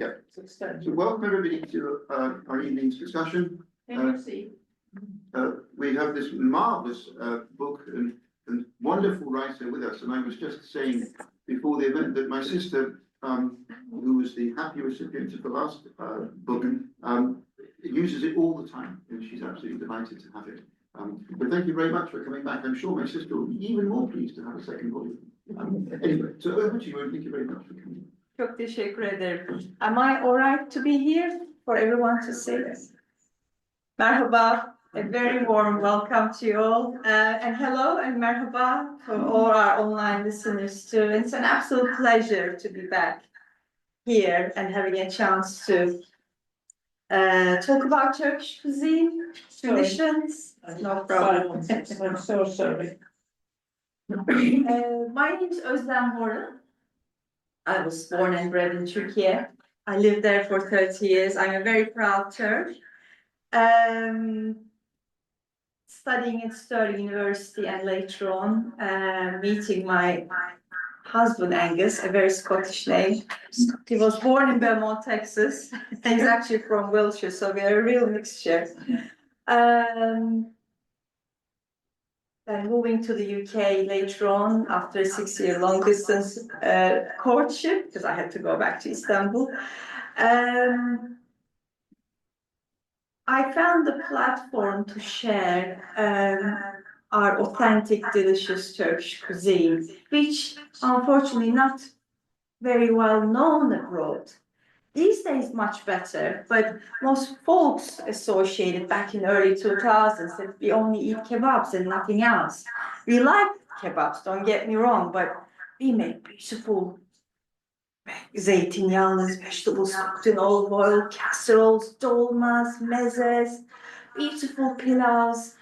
Yeah. So welcome everybody to our evening's discussion. We have this marvelous book and wonderful writer with us, and I was just saying before the event that my sister, who was the happy recipient of the last book, uses it all the time, and she's absolutely delighted to have it. But thank you very much for coming back. I'm sure my sister will be even more pleased to have a second volume. Anyway, so over to you, and thank you very much for coming. Çok teşekkür ederim. Am I alright to be here for everyone to see this? Merhaba, a very warm welcome to you all, and hello and merhaba to all our online listeners too. It's an absolute pleasure to be back here and having a chance to talk about Turkish cuisine, traditions. No problem. I'm so sorry. My name is Özlem Warren. I was born and bred in Turkey. I lived there for 30 years. I'm a very proud Turk. Studying at Stirling University and later on meeting my husband Angus, a very Scottish name. He was born in Beaumont, Texas. He's actually from Wiltshire, so we are a real mixture. And moving to the UK later on after a 6-year long distance courtship, because I had to go back to Istanbul. I found the platform to share our authentic, delicious Turkish cuisine, which unfortunately not very well known abroad. These days much better, but most folks associated back in early 2000s that we only eat kebabs and nothing else. We like kebabs, don't get me wrong, but we make beautiful zeytinyağlı vegetables cooked in olive oil, casseroles, dolmas, mezes, beautiful pilavs,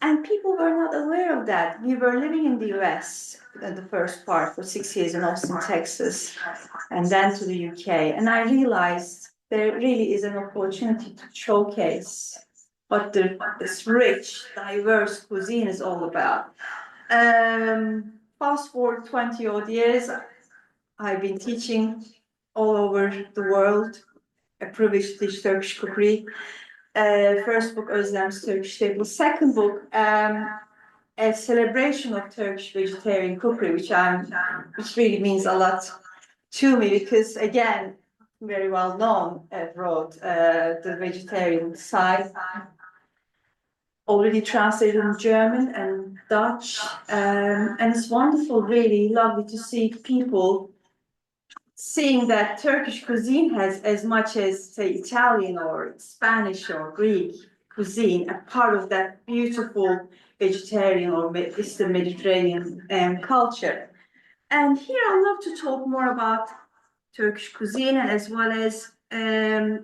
and people were not aware of that. We were living in the US in the first part for 6 years in Austin, Texas, and then to the UK. And I realized there really is an opportunity to showcase what this rich, diverse cuisine is all about. Fast forward 20 odd years, I've been teaching all over the world, a privilege to teach Turkish cookery. First book, Özlem's Turkish Table. Second book, a celebration of Turkish vegetarian cookery, which really means a lot to me because, again, very well known abroad, the vegetarian side. Already translated in German and Dutch, and it's wonderful, really lovely to see people seeing that Turkish cuisine has as much as, say, Italian or Spanish or Greek cuisine, a part of that beautiful vegetarian or Eastern Mediterranean culture. And here I'd love to talk more about Turkish cuisine as well as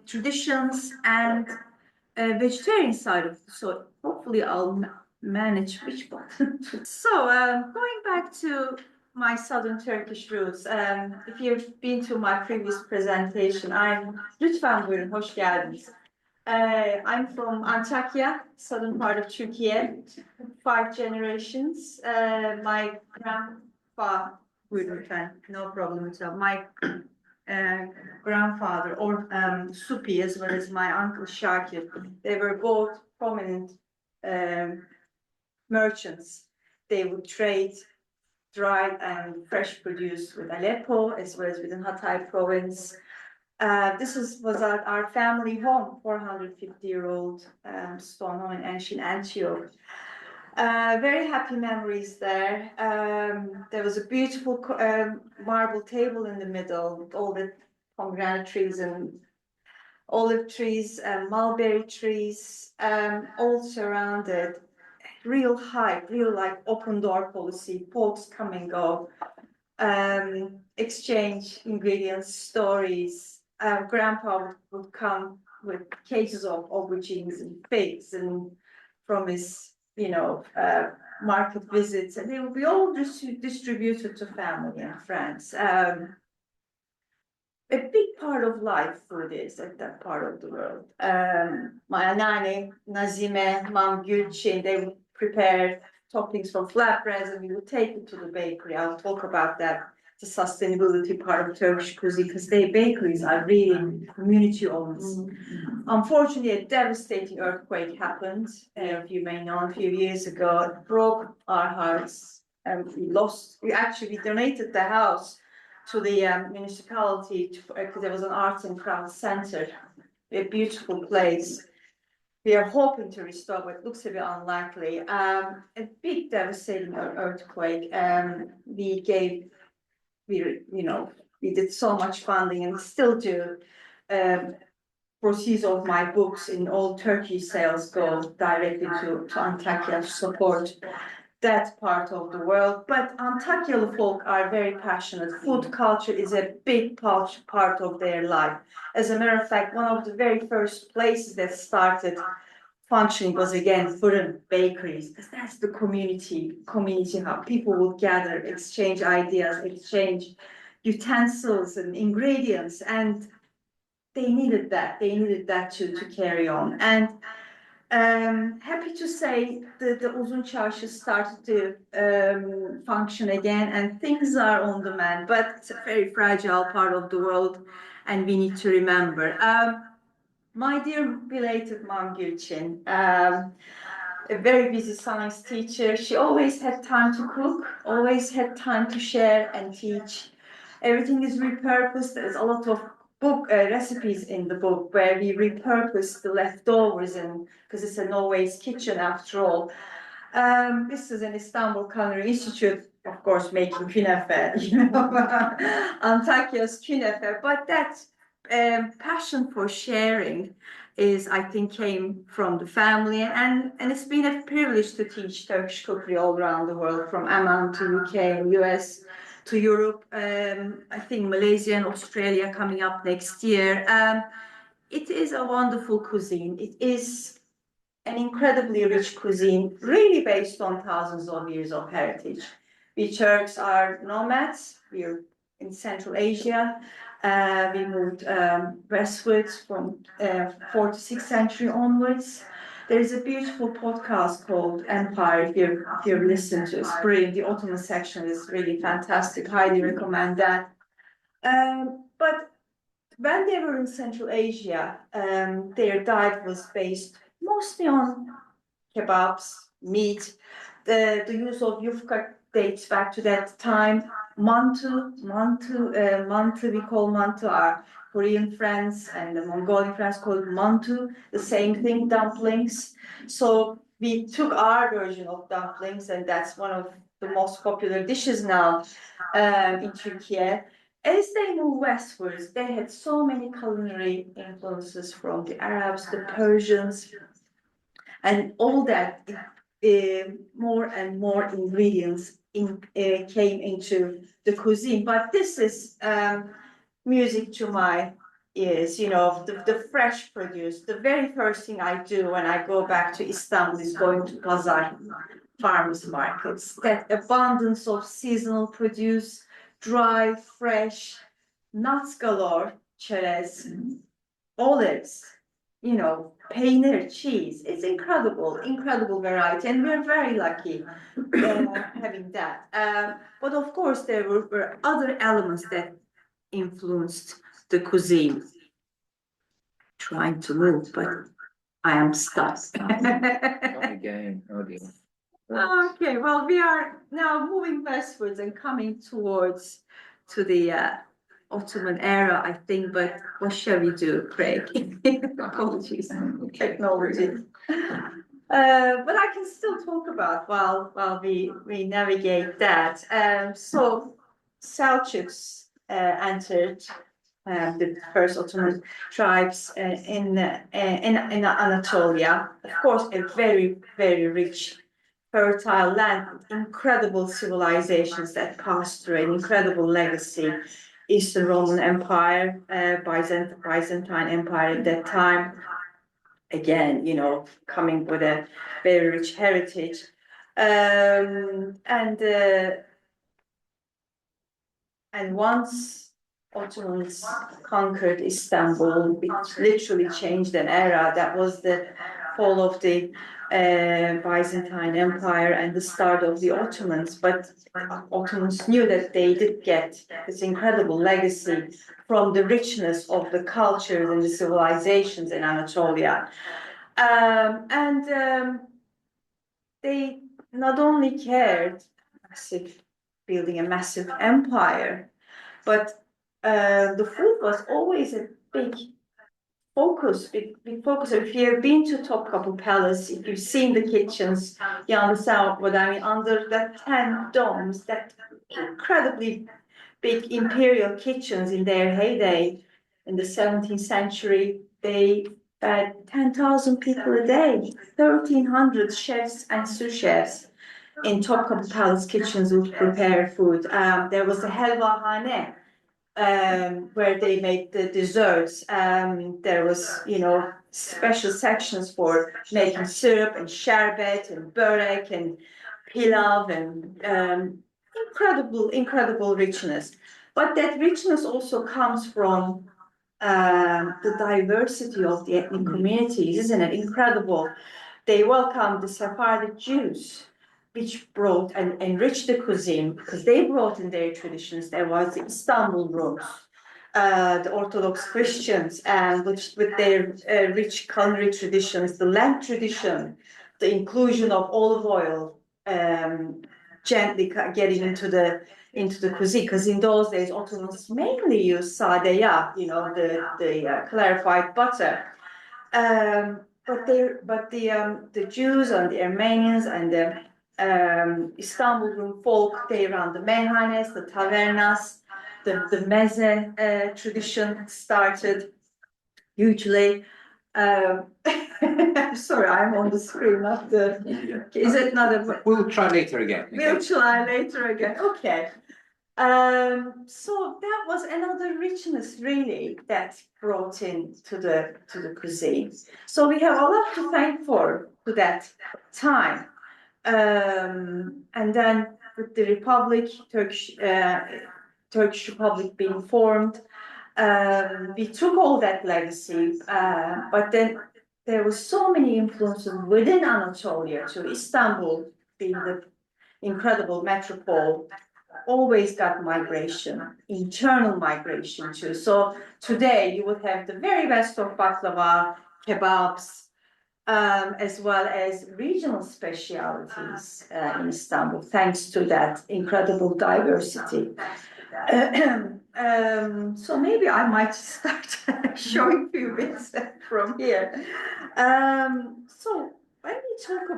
traditions and vegetarian side of it. So hopefully I'll manage which button. So going back to my southern Turkish roots. If you've been to my previous presentation, lütfen buyurun, hoş geldiniz. I'm from Antakya, southern part of Turkey, 5 generations. My grandpa, buyurun lütfen, no problem at all. My grandfather, or Supi, as well as my uncle Shakir, they were both prominent merchants. They would trade dried and fresh produce with Aleppo, as well as within Hatay province. This was our family home, 450-year-old stone home in ancient Antioch. Very happy memories there. There was a beautiful marble table in the middle with all the pomegranate trees and olive trees and mulberry trees, all surrounded. Real hype, real like open door policy, folks come and go, exchange ingredients, stories. Grandpa would come with cases of aubergines and figs and from his, market visits, and they would be all distributed to family and friends. A big part of life food is at that part of the world. My nani, Nazime, Mam Gülçin, they would prepare toppings from flatbreads and we would take it to the bakery. I'll talk about that the sustainability part of Turkish cuisine, because their bakeries are really community owned. Unfortunately, a devastating earthquake happened, you may know, a few years ago. It broke our hearts, and we actually donated the house to the municipality because there was an arts and crafts center, a beautiful place. We are hoping to restore, but it looks a bit unlikely. A big devastating earthquake. We did so much funding and still do. Proceeds of my books in all Turkish sales go directly to Antakya to support that part of the world. But Antakyalı folk are very passionate. Food culture is a big part of their life. As a matter of fact, one of the very first places that started functioning was again fırın, bakeries, because that's the community how people would gather, exchange ideas, exchange utensils and ingredients, and they needed that to carry on. And happy to say the Uzun Çarşı started to function again, and things are on the mend, but it's a very fragile part of the world, and we need to remember. My dear belated mom Gülçin, a very busy science teacher. She always had time to cook, always had time to share and teach. Everything is repurposed. There's a lot of book recipes in the book where we repurpose the leftovers, and because it's a no waste kitchen after all. This is an Istanbul Culinary Institute, of course, making künefe, Antakya's künefe, but that passion for sharing is, I think, came from the family, and it's been a privilege to teach Turkish cookery all around the world, from Amman to UK, US to Europe. I think Malaysia and Australia coming up next year. It is a wonderful cuisine. It is an incredibly rich cuisine, really based on thousands of years of heritage. We Turks are nomads. We're in Central Asia. We moved westwards from 4th to 6th century onwards. There is a beautiful podcast called Empire, if you've listened to it. It's brilliant. The Ottoman section is really fantastic. Highly recommend that. But when they were in Central Asia, their diet was based mostly on kebabs, meat. The use of yufka dates back to that time. Mantu, we call mantu. Our Korean friends and the Mongolian friends call it mantu, the same thing, dumplings. So we took our version of dumplings, and that's one of the most popular dishes now in Turkey. As they moved westwards, they had so many culinary influences from the Arabs, the Persians, and all that. More and more ingredients came into the cuisine. But this is music to my ears, the fresh produce. The very first thing I do when I go back to Istanbul is going to Pazar, farmers markets. That abundance of seasonal produce, dry, fresh, nuts galore, çerez, olives, peynir, cheese. It's incredible variety, and we're very lucky having that. But of course, there were other elements that influenced the cuisine. Trying to move, but I am stuck. Again, oh dear. Okay, well, we are now moving westwards and coming towards the Ottoman era, I think, but what shall we do, Craig? Apologies, technology. But I can still talk about while we navigate that. So Seljuks entered the first Ottoman tribes in Anatolia. Of course, a very, very rich, fertile land, incredible civilizations that passed through, an incredible legacy. Eastern Roman Empire, Byzantine Empire at that time. Again, coming with a very rich heritage. And once Ottomans conquered Istanbul, it literally changed an era. That was the fall of the Byzantine Empire and the start of the Ottomans, but Ottomans knew that they did get this incredible legacy from the richness of the cultures and the civilizations in Anatolia. They not only cared building a massive empire, but the food was always a big focus. If you've been to Topkapı Palace, if you've seen the kitchens, you understand what I mean. Under that 10 domes, that incredibly big imperial kitchens in their heyday in the 17th century, they fed 10,000 people a day, 1,300 chefs and sous chefs in Topkapı Palace kitchens would prepare food. There was a helvahane, where they made the desserts. There was, special sections for making syrup and sherbet and börek and pilav and incredible richness. But that richness also comes from the diversity of the ethnic communities, isn't it? Incredible. They welcomed the Sephardic Jews, which brought and enriched the cuisine because they brought in their traditions. There was the Istanbul Rose, the Orthodox Christians, and with their rich culinary traditions, the lamb tradition, the inclusion of olive oil, gently getting into the cuisine. Because in those days, Ottomans mainly used sadeya, the clarified butter. But the Jews and the Armenians and the Istanbul Rum folk, they ran the meyhanes, the tavernas, the meze tradition started hugely. Sorry, I'm on the screen, not the. Is it not a? We'll try later again. We'll try later again. Okay. So that was another richness, really, that brought in to the cuisine. So we have a lot to thank for to that time. And then with the Republic, Turkish Republic being formed, we took all that legacy, but then there were so many influences within Anatolia too. Istanbul being the incredible metropole, always got migration, internal migration too. So today you would have the very best of baklava, kebabs, as well as regional specialities in Istanbul, thanks to that incredible diversity. So maybe I might start showing a few bits from here. So when we talk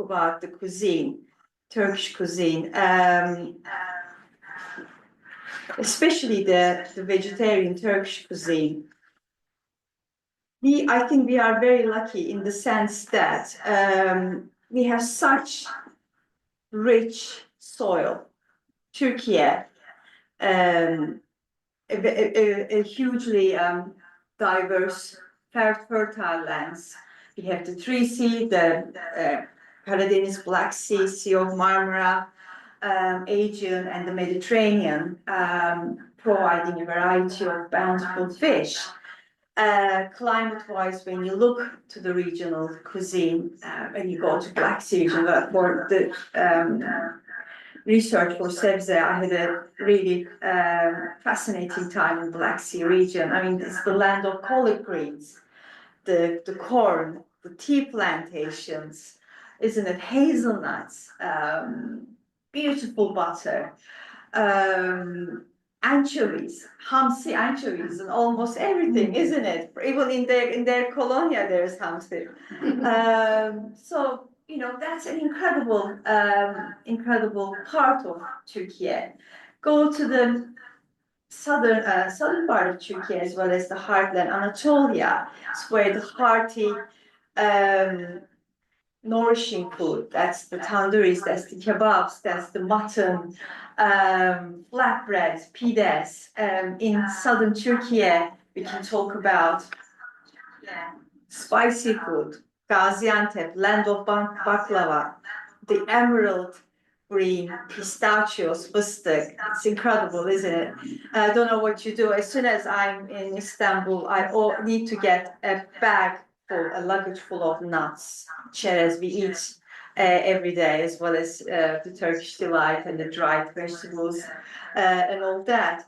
about the cuisine, Turkish cuisine, especially the vegetarian Turkish cuisine, I think we are very lucky in the sense that we have such rich soil. Turkey, a hugely diverse, fertile lands. We have the Three Sea, the Karadeniz, Black Sea, Sea of Marmara, Aegean, and the Mediterranean, providing a variety of bountiful fish. Climate-wise, when you look to the regional cuisine, when you go to Black Sea region, for the research for Sebze, I had a really fascinating time in Black Sea region. I mean, it's the land of colibris, the corn, the tea plantations, isn't it? Hazelnuts, beautiful butter, anchovies, hamsi anchovies, and almost everything, isn't it? Even in their colonia, there's hamsi. So that's an incredible part of Turkey. Go to the southern part of Turkey as well as the heartland, Anatolia. It's where the hearty, nourishing food. That's the tanduris, that's the kebabs, that's the mutton, flatbreads, pides. In southern Turkey, we can talk about spicy food. Gaziantep, land of baklava, the emerald green pistachios, fıstık. It's incredible, isn't it? I don't know what you do. As soon as I'm in Istanbul, I need to get a bag a luggage full of nuts, cherries we eat every day, as well as the Turkish delight and the dried vegetables and all that.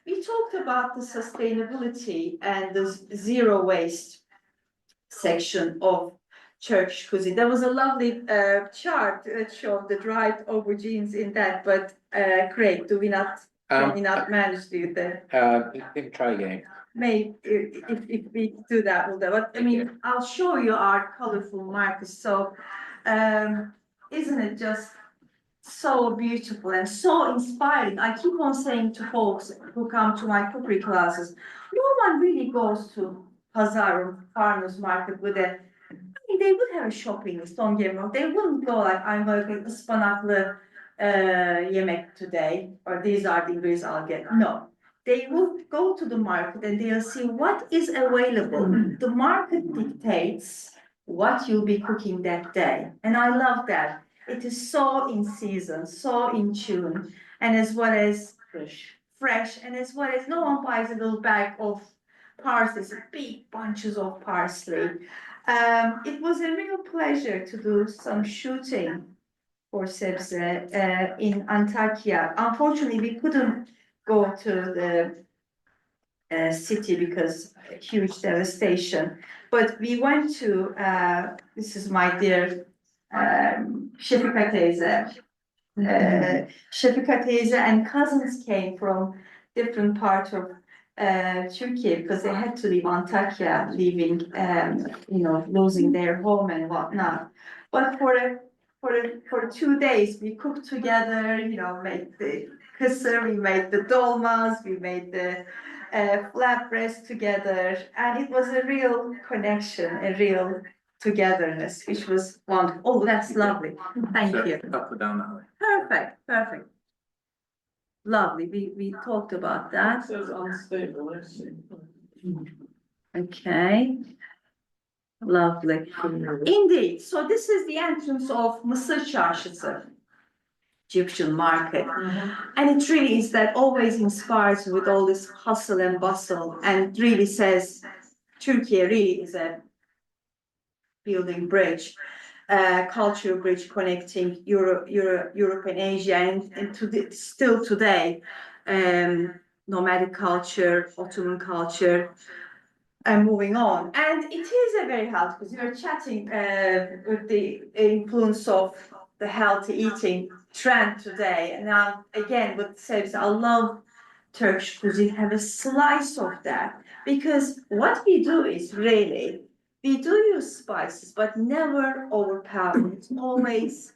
We talked about the sustainability and the zero waste section of Turkish cuisine. There was a lovely chart that showed the dried aubergines in that, but Craig, can we not manage to do that? You can try again. Maybe if we do that, we'll do. But I mean, I'll show you our colorful markers. So, isn't it just so beautiful and so inspiring? I keep on saying to folks who come to my cookery classes, no one really goes to Pazar or farmers market with a. I mean, they would have a shopping list, don't get me wrong. They wouldn't go like, I'm going to ıspanaklı yemek today, or these are the ingredients I'll get. No. They will go to the market and they'll see what is available. The market dictates what you'll be cooking that day. And I love that. It is so in season, so in tune, and as well as fresh, and as well as no one buys a little bag of parsley, big bunches of parsley. It was a real pleasure to do some shooting for Sebze in Antakya. Unfortunately, we couldn't go to the city because huge devastation. But we went to, this is my dear Şefika teyze. Şefika teyze and cousins came from different parts of Turkey because they had to leave Antakya, leaving, losing their home and whatnot. But for 2 days, we cooked together, made the kısır, we made the dolmas, we made the flatbreads together, and it was a real connection, a real togetherness, which was wonderful. Oh, that's lovely. Thank you. Up or down that way. Perfect. Lovely. We talked about that. It says unstable, let's see. Okay. Lovely. Indeed. So this is the entrance of Mısır Çarşısı, Egyptian market. And it really is that always inspires with all this hustle and bustle, and really says Turkey really is a building bridge, cultural bridge connecting Europe and Asia, and still today, nomadic culture, Ottoman culture, and moving on. And it is a very healthy, because we were chatting with the influence of the healthy eating trend today. And now, again, with Sebze, I love Turkish cuisine, have a slice of that. Because what we do is really, we do use spices, but never overpower. It's always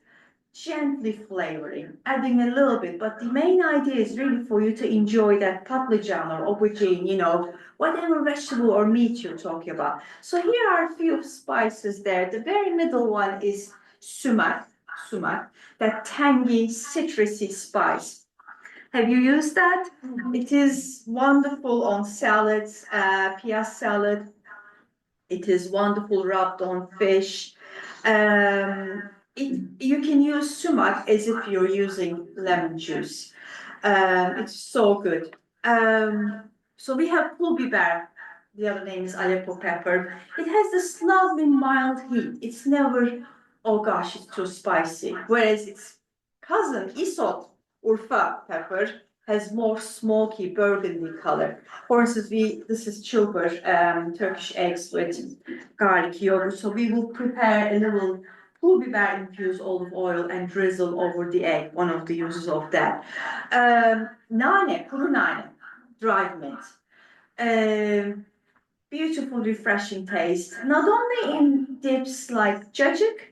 gently flavoring, adding a little bit. But the main idea is really for you to enjoy that patlıcan or aubergine, whatever vegetable or meat you're talking about. So here are a few spices there. The very middle one is sumac, that tangy, citrusy spice. Have you used that? It is wonderful on salads, piyaz salad. It is wonderful rubbed on fish. You can use sumac as if you're using lemon juice. It's so good. So we have pul biber. The other name is Aleppo pepper. It has this lovely mild heat. It's never, oh gosh, it's too spicy. Whereas its cousin, isot, Urfa pepper, has more smoky burgundy color. For instance, this is chilber, Turkish eggs with garlic yogurt. So we will prepare a little pul biber infused olive oil and drizzle over the egg, one of the uses of that. Nane, kuru nane, dried mint. Beautiful, refreshing taste. Not only in dips like cacık,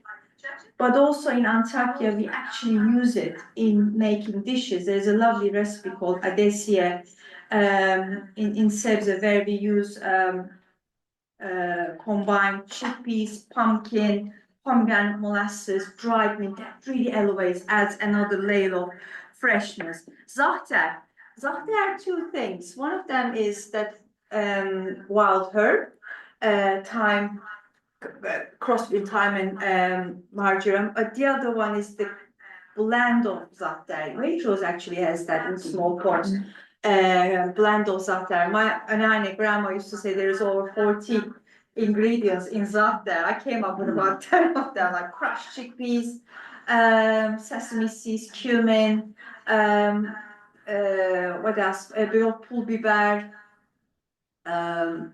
but also in Antakya, we actually use it in making dishes. There's a lovely recipe called adesiye in Sebze, where we use combined chickpeas, pumpkin, pomegranate molasses, dried mint. That really elevates, adds another layer of freshness. Zahter, two things. One of them is that wild herb, thyme, crossed with thyme and marjoram. The other one is the blend of zahter. Waitrose actually has that in small pots. Blend of zahter. My grandma used to say there is over 40 ingredients in Zapter. I came up with about 10 of them, like crushed chickpeas, sesame seeds, cumin, what else? Pul biber.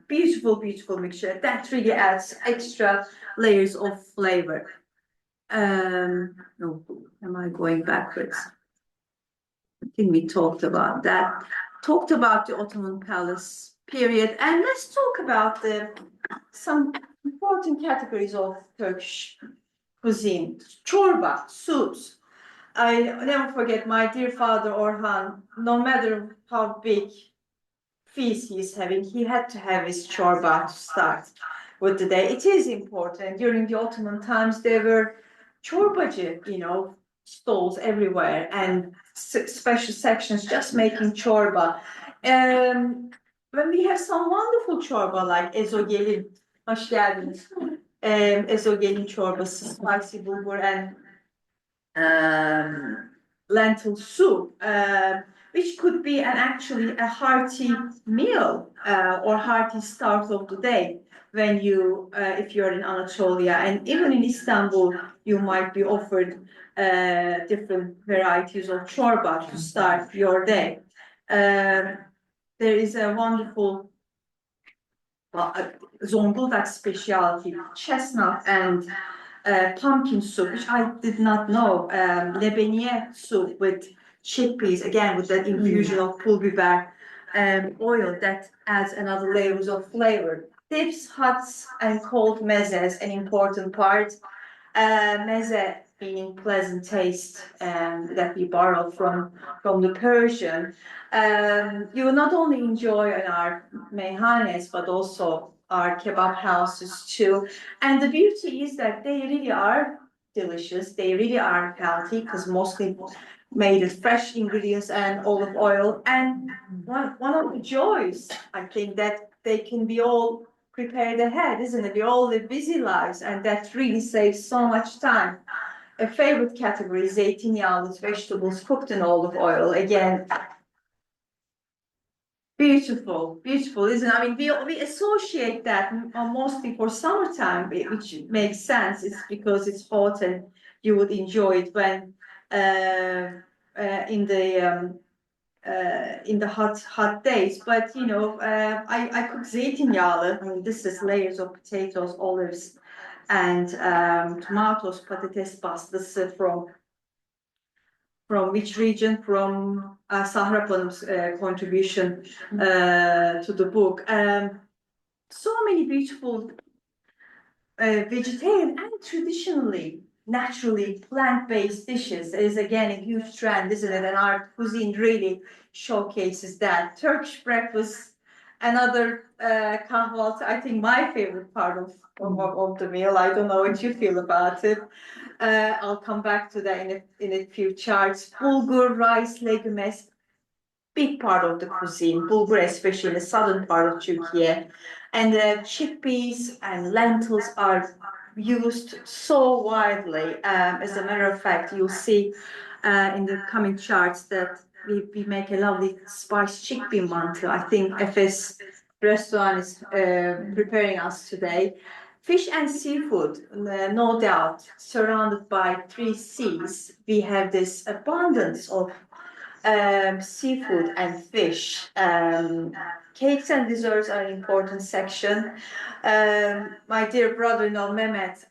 Beautiful, beautiful mixture that really adds extra layers of flavor. No, am I going backwards? I think we talked about that. Talked about the Ottoman Palace period, and let's talk about some important categories of Turkish cuisine. Çorba, soups. I never forget my dear father Orhan, no matter how big feast he's having, he had to have his çorba to start with the day. It is important. During the Ottoman times, there were çorbacı, stalls everywhere and special sections just making çorba. When we have some wonderful çorba like ezogelin, hoş geldiniz. Ezogelin çorbası, spicy bulgur and lentil soup, which could be actually a hearty meal or hearty start of the day when you, if you're in Anatolia, and even in Istanbul, you might be offered different varieties of çorba to start your day. There is a wonderful Zonguldak specialty, chestnut and pumpkin soup, which I did not know. Lebeniye soup with chickpeas, again with that infusion of pul biber oil that adds another layers of flavor. Dips, huts, and cold mezes, an important part. Meze meaning pleasant taste that we borrow from the Persian. You will not only enjoy in our meyhanes, but also our kebab houses too. And the beauty is that they really are delicious. They really are healthy because mostly made with fresh ingredients and olive oil. And one of the joys, I think, that they can be all prepared ahead, isn't it? We all live busy lives, and that really saves so much time. A favorite category is zeytinyağlı vegetables cooked in olive oil. Again, beautiful, beautiful, isn't it? I mean, we associate that mostly for summertime, which makes sense. It's because it's hot and you would enjoy it when in the hot days. But I cook zeytinyağlı. I mean, this is layers of potatoes, olives, and tomatoes, patates pastası from which region? From Sahra Hanım's contribution to the book. So many beautiful vegetarian and traditionally, naturally plant-based dishes. It is again a huge trend, isn't it? And our cuisine really showcases that. Turkish breakfast, another kahvaltı, I think my favorite part of the meal. I don't know what you feel about it. I'll come back to that in a few charts. Bulgur, rice, legumes, big part of the cuisine. Bulgur, especially in the southern part of Turkey. And chickpeas and lentils are used so widely. As a matter of fact, you'll see in the coming charts that we make a lovely spiced chickpea mantı. I think Efes restaurant is preparing us today. Fish and seafood, no doubt, surrounded by 3 seas. We have this abundance of seafood and fish. Cakes and desserts are an important section. My dear brother-in-law Mehmet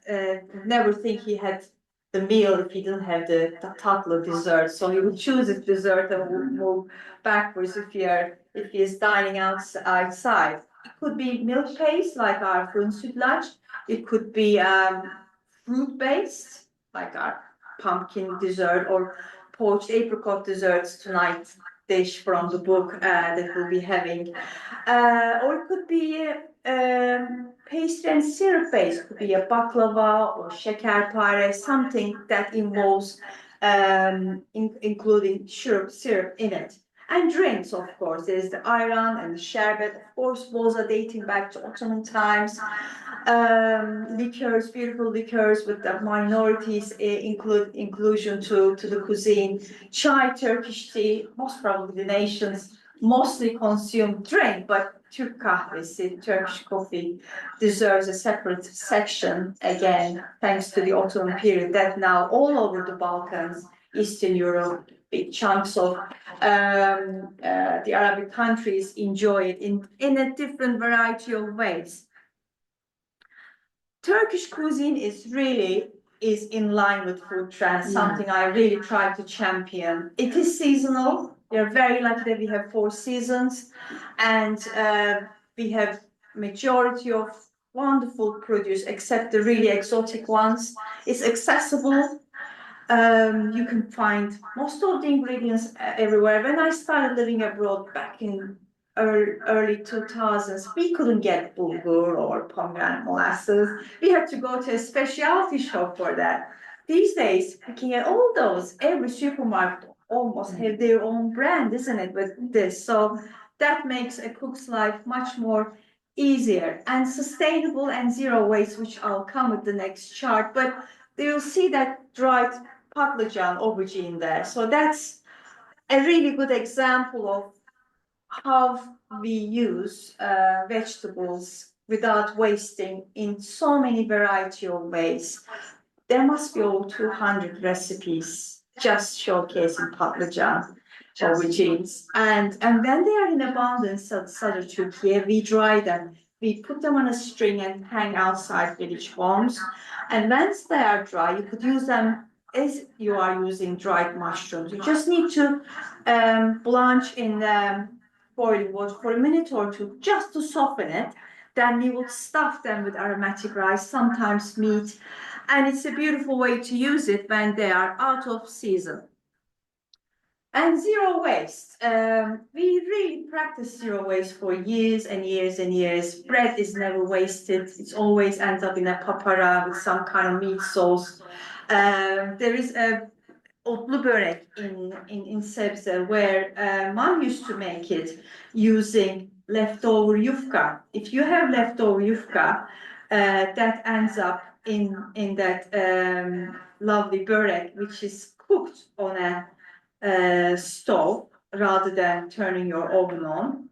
never think he had the meal if he didn't have the tatlı dessert. So he would choose his dessert and would move backwards if he is dining outside. It could be milk paste like our fırın sütlaç. It could be fruit-based like our pumpkin dessert or poached apricot desserts tonight dish from the book that we'll be having. Or it could be pastry and syrup based. It could be a baklava or şekerpare, something that involves including syrup in it. And drinks, of course. There's the ayran and the sherbet, of course, boza dating back to Ottoman times. Liqueurs, beautiful liqueurs with the minorities inclusion to the cuisine. Chai, Turkish tea, most probably the nation's mostly consumed drink, but Türk kahvesi, Turkish coffee deserves a separate section again, thanks to the Ottoman period that now all over the Balkans, Eastern Europe, big chunks of the Arabic countries enjoy it in a different variety of ways. Turkish cuisine is in line with food trends, something I really try to champion. It is seasonal. We are very lucky that we have 4 seasons, and we have majority of wonderful produce, except the really exotic ones. It's accessible. You can find most of the ingredients everywhere. When I started living abroad back in early 2000s, we couldn't get bulgur or pomegranate molasses. We had to go to a specialty shop for that. These days, we can get all those. Every supermarket almost have their own brand, isn't it, with this? So that makes a cook's life much more easier and sustainable and zero waste, which I'll come with the next chart. But you'll see that dried patlıcan aubergine there. So that's a really good example of how we use vegetables without wasting in so many variety of ways. There must be over 200 recipes just showcasing patlıcan aubergines. And when they are in abundance in southern Turkey, we dry them. We put them on a string and hang outside village homes. And once they are dry, you could use them as you are using dried mushrooms. You just need to blanch in boiling water for a minute or two just to soften it. Then we will stuff them with aromatic rice, sometimes meat. And it's a beautiful way to use it when they are out of season. And zero waste. We really practice zero waste for years and years and years. Bread is never wasted. It always ends up in a papara with some kind of meat sauce. There is a otlu börek in Sebze where mom used to make it using leftover yufka. If you have leftover yufka, that ends up in that lovely börek, which is cooked on a stove rather than turning your oven on.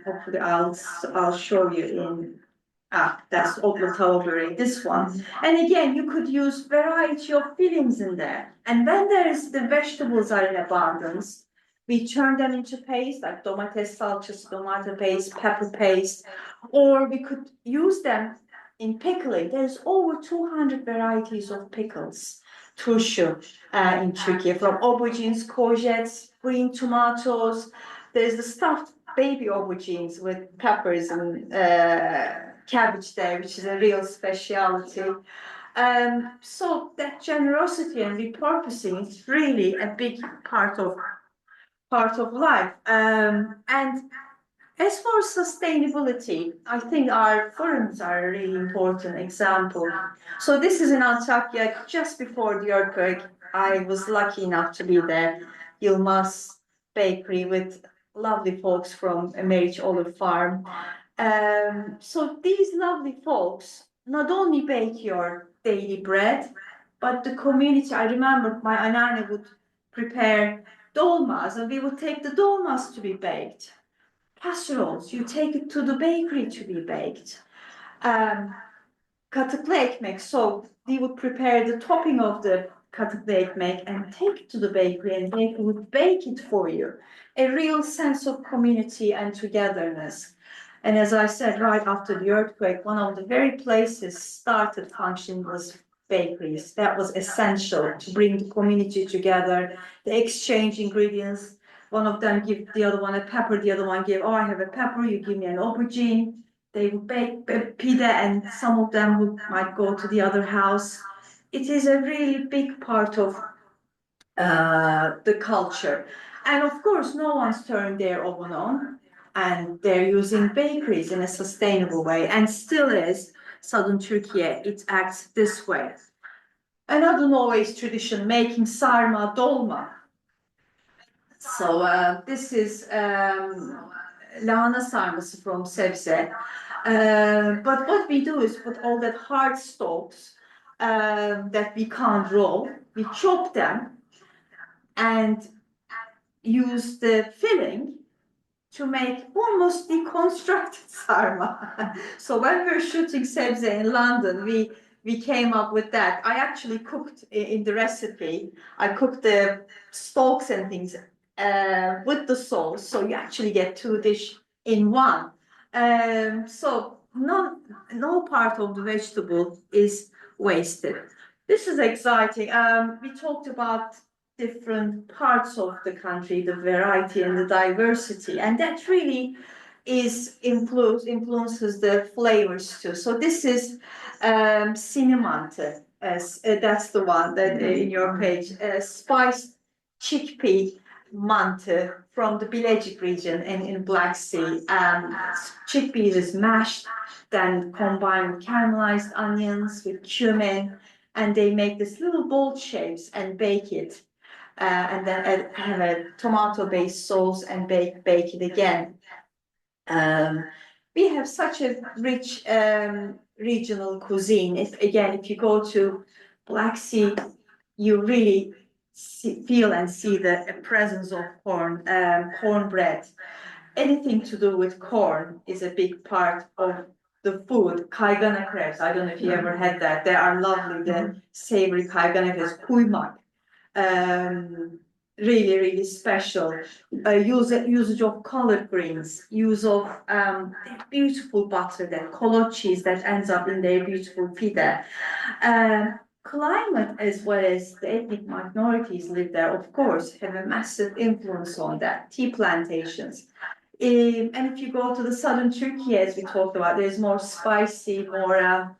Hopefully I'll show you in, that's otlu tava böreği, this one. And again, you could use variety of fillings in there. And when the vegetables are in abundance, we turn them into paste, like domates salçası, tomato paste, pepper paste, or we could use them in pickling. There's over 200 varieties of pickles. Turşu in Turkey, from aubergines, courgettes, green tomatoes. There's the stuffed baby aubergines with peppers and cabbage there, which is a real specialty. So that generosity and repurposing is really a big part of life. And as for sustainability, I think our forums are a really important example. So this is in Antakya, just before the earthquake. I was lucky enough to be there. Yilmaz Bakery with lovely folks from Meriç Olive Farm. So these lovely folks not only bake your daily bread, but the community. I remember my anneanne would prepare dolmas, and we would take the dolmas to be baked. Casseroles, you take it to the bakery to be baked. Katıklı ekmek, so we would prepare the topping of the katıklı ekmek and take it to the bakery, and they would bake it for you. A real sense of community and togetherness. And as I said, right after the earthquake, one of the very places started functioning was bakeries. That was essential to bring the community together, they exchange ingredients. One of them give the other one a pepper, the other one give, oh, I have a pepper, you give me an aubergine. They would bake pide, and some of them might go to the other house. It is a really big part of the culture. And of course, no one's turned their oven on, and they're using bakeries in a sustainable way, and still is. Southern Turkey, it acts this way. Another Norway's tradition, making sarma dolma. So this is lahana sarması from Sebze. But what we do is put all that hard stalks that we can't roll, we chop them and use the filling to make almost deconstructed sarma. So when we were shooting Sebze in London, we came up with that. I actually cooked in the recipe. I cooked the stalks and things with the sauce, so you actually get two dish in one. So no part of the vegetable is wasted. This is exciting. We talked about different parts of the country, the variety and the diversity, and that really influences the flavors too. So this is cinnamon, that's the one that in your page, spiced chickpea mantı from the Bilecik region in Black Sea. Chickpeas is mashed, then combined with caramelized onions with cumin, and they make this little bowl shapes and bake it. And then have a tomato-based sauce and bake it again. We have such a rich regional cuisine. If you go to Black Sea, you really feel and see the presence of cornbread. Anything to do with corn is a big part of the food. Kaygana crepes, I don't know if you ever had that. They are lovely, the savory kaygana crepes, kuymak. Really special. Usage of collard greens, use of beautiful butter, that collard cheese that ends up in their beautiful pita. Climate as well as the ethnic minorities live there, of course, have a massive influence on that. Tea plantations. And if you go to the southern Turkey, as we talked about, there's more spicy, more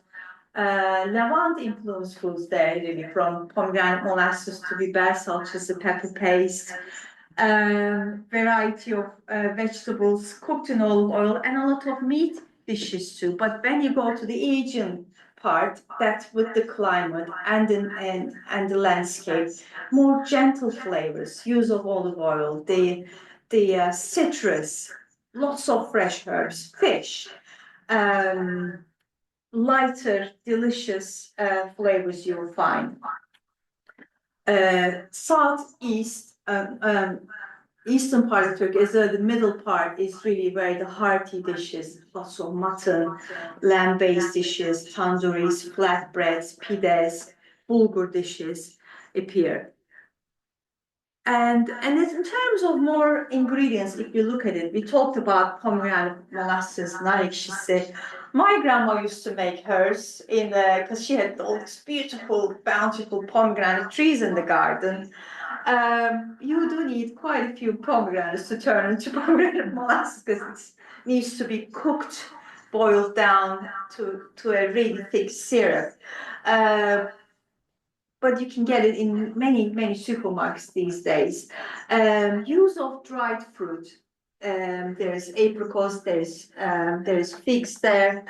Levant influenced foods there, really, from pomegranate molasses to biber salçası, pepper paste, variety of vegetables cooked in olive oil, and a lot of meat dishes too. But when you go to the Asian part, that's with the climate and the landscape, more gentle flavors, use of olive oil, the citrus, lots of fresh herbs, fish. Lighter, delicious flavors you will find. Southeast, eastern part of Turkey, is the middle part is really where the hearty dishes, lots of mutton, lamb-based dishes, tandouris, flatbreads, pides, bulgur dishes appear. And in terms of more ingredients, if you look at it, we talked about pomegranate molasses, nar ekşisi. My grandma used to make hers because she had all these beautiful, bountiful pomegranate trees in the garden. You do need quite a few pomegranates to turn into pomegranate molasses because it needs to be cooked, boiled down to a really thick syrup. But you can get it in many supermarkets these days. Use of dried fruit. There's apricots, there's figs there.